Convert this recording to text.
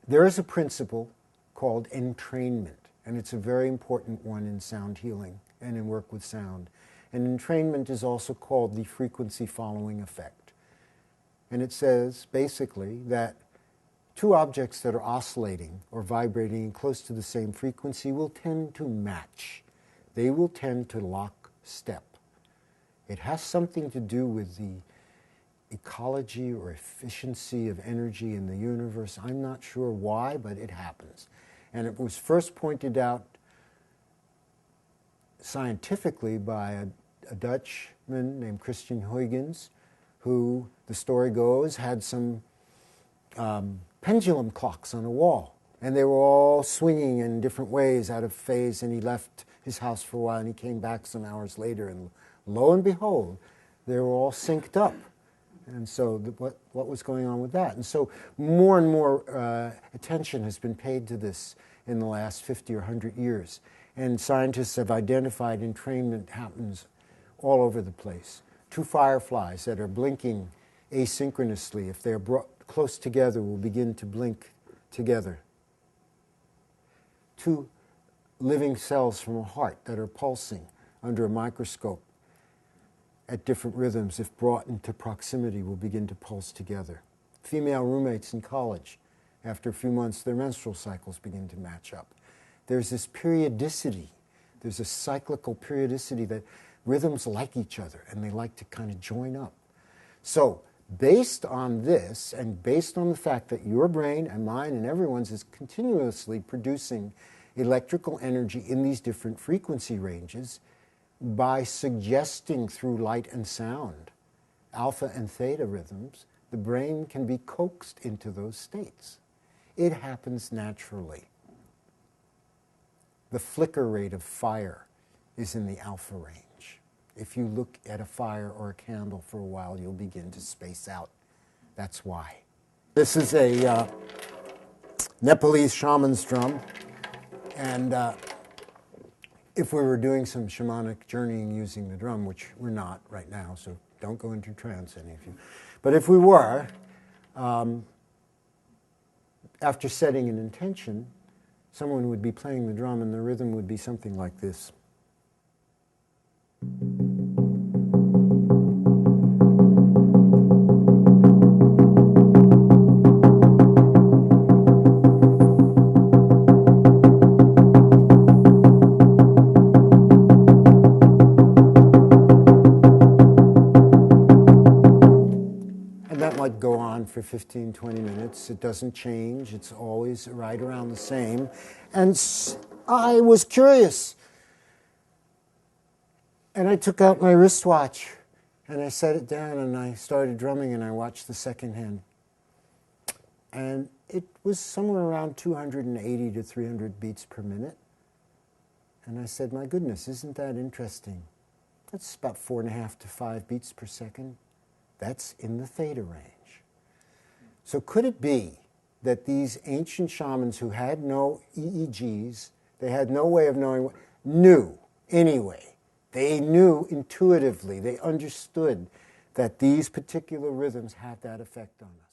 There is a principle called entrainment, and it's a very important one in sound healing and in work with sound. And entrainment is also called the frequency following effect. And it says, basically, that two objects that are oscillating or vibrating close to the same frequency will tend to match. They will tend to lock step. It has something to do with the ecology or efficiency of energy in the universe. I'm not sure why, but it happens. And it was first pointed out scientifically by a Dutchman named Christian Huygens, who, the story goes, had some pendulum clocks on a wall. And they were all swinging in different ways out of phase, and he left his house for a while, and he came back some hours later, and lo and behold, they were all synced up. And so what was going on with that? And so more and more attention has been paid to this in the last 50 or 100 years. And scientists have identified entrainment happens all over the place. Two fireflies that are blinking asynchronously, if they're brought close together, will begin to blink together. Two living cells from a heart that are pulsing under a microscope at different rhythms, if brought into proximity, will begin to pulse together. Female roommates in college, after a few months, their menstrual cycles begin to match up. There's this periodicity. There's a cyclical periodicity that rhythms like each other, and they like to kind of join up. So, based on this, and based on the fact that your brain and mine and everyone's is continuously producing electrical energy in these different frequency ranges, by suggesting through light and sound alpha and theta rhythms, the brain can be coaxed into those states. It happens naturally. The flicker rate of fire is in the alpha range. If you look at a fire or a candle for a while, you'll begin to space out. That's why. This is a Nepalese shaman's drum, and if we were doing some shamanic journeying using the drum, which we're not right now, so don't go into trance, any of you. But if we were, after setting an intention, someone would be playing the drum and the rhythm would be something like this. Go on for 15, 20 minutes. It doesn't change. It's always right around the same. And I was curious. And I took out my wristwatch and I set it down and I started drumming and I watched the second hand. And it was somewhere around 280 to 300 beats per minute. And I said, my goodness, isn't that interesting? That's about 4.5 to 5 beats per second. That's in the theta range. So could it be that these ancient shamans who had no EEGs, they had no way of knowing, knew anyway. They knew intuitively, they understood that these particular rhythms had that effect on them.